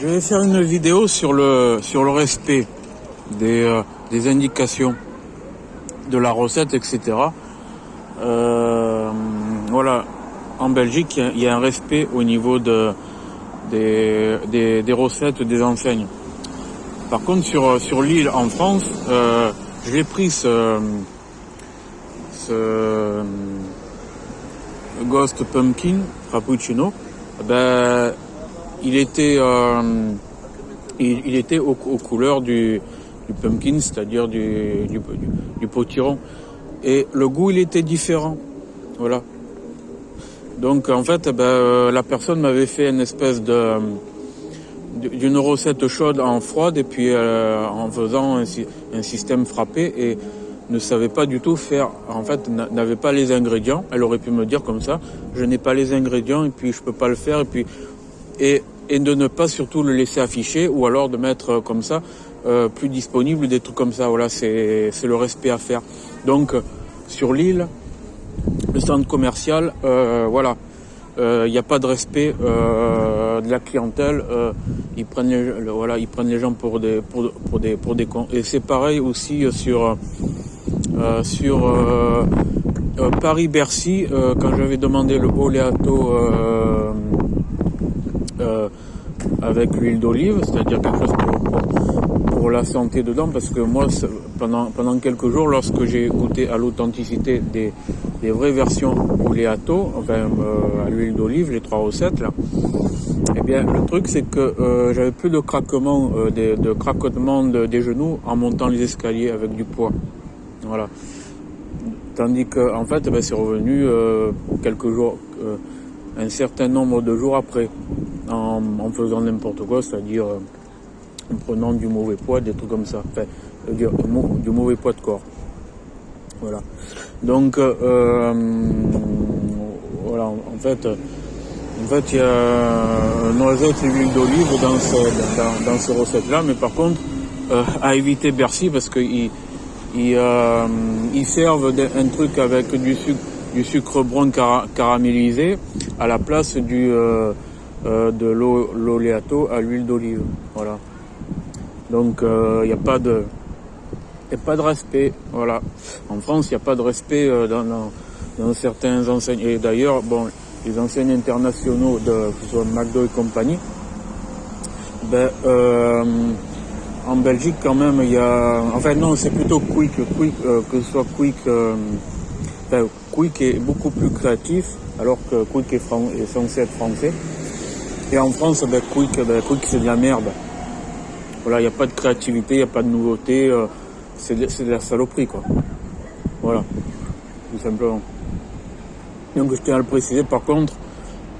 Je vais faire une vidéo sur le respect des indications de la recette, etc. Voilà, en Belgique, il y a un respect au niveau des recettes, des enseignes. Par contre, sur l'île en France, je l'ai pris ce Ghost Pumpkin Frappuccino. Ben, il était aux couleurs du pumpkin, c'est-à-dire du potiron. Et le goût, il était différent. Voilà. Donc, en fait, la personne m'avait fait une espèce d'une recette chaude en froide et puis en faisant un système frappé et ne savait pas du tout faire, en fait, n'avait pas les ingrédients. Elle aurait pu me dire comme ça, je n'ai pas les ingrédients et puis je peux pas le faire et de ne pas surtout le laisser afficher ou alors de mettre comme ça plus disponible, des trucs comme ça. Voilà, c'est le respect à faire. Donc sur l'île, le centre commercial, voilà, il n'y a pas de respect de la clientèle. Ils prennent les gens pour des cons. Et c'est pareil aussi sur Paris-Bercy, quand j'avais demandé le oleato avec l'huile d'olive, c'est-à-dire quelque chose pour la santé dedans, parce que moi, pendant quelques jours, lorsque j'ai goûté à l'authenticité des vraies versions oleato, enfin à l'huile d'olive, les 3 recettes là, eh bien le truc c'est que j'avais plus de craquement, de craquement des genoux en montant les escaliers avec du poids. Voilà. Tandis que en fait, c'est revenu quelques jours, un certain nombre de jours après, en faisant n'importe quoi, c'est-à-dire en prenant du mauvais poids, des trucs comme ça, enfin, du mauvais poids de corps. Voilà. Donc voilà, en fait, il y a noisette et huile d'olive dans ces recettes-là, mais par contre, à éviter Bercy parce que ils servent un truc avec du sucre brun caramélisé à la place de l'oléato à l'huile d'olive. Voilà. Donc il n'y a pas de respect. Voilà. En France, il n'y a pas de respect dans certains enseignes. Et d'ailleurs, bon, les enseignes internationaux que ce soit McDo et compagnie, en Belgique, quand même, il y a... Enfin, non, c'est plutôt Quick, que ce soit Quick... Quick est beaucoup plus créatif, alors que Quick est censé être français. Et en France, Quick, c'est de la merde. Voilà, il n'y a pas de créativité, il n'y a pas de nouveauté. C'est de la saloperie, quoi. Voilà, tout simplement. Donc, je tiens à le préciser, par contre,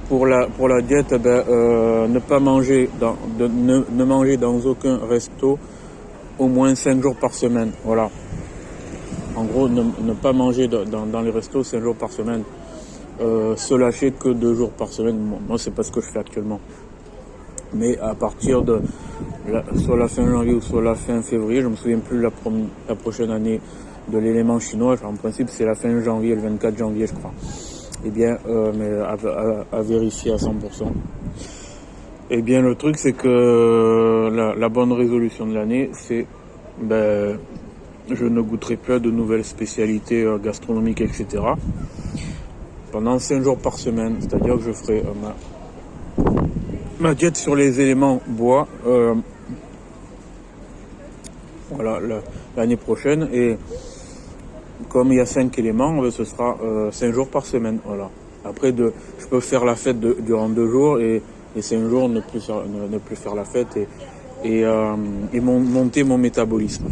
pour la diète, ne pas manger ne manger dans aucun resto au moins 5 jours par semaine. Voilà. En gros, ne pas manger dans les restos 5 jours par semaine. Se lâcher que 2 jours par semaine. Moi, c'est pas ce que je fais actuellement. Mais à partir de soit la fin janvier ou soit la fin février, je me souviens plus la prochaine année de l'élément chinois. En principe, c'est la fin janvier, le 24 janvier, je crois. Eh bien, mais à vérifier à 100%. Eh bien, le truc, c'est que la bonne résolution de l'année, c'est, je ne goûterai plus à de nouvelles spécialités gastronomiques, etc. pendant 5 jours par semaine. C'est-à-dire que je ferai ma diète sur les éléments bois, voilà, l'année prochaine. Et comme il y a 5 éléments, ce sera 5 jours par semaine. Voilà. Après, je peux faire la fête durant 2 jours et 5 jours ne plus faire la fête et monter mon métabolisme.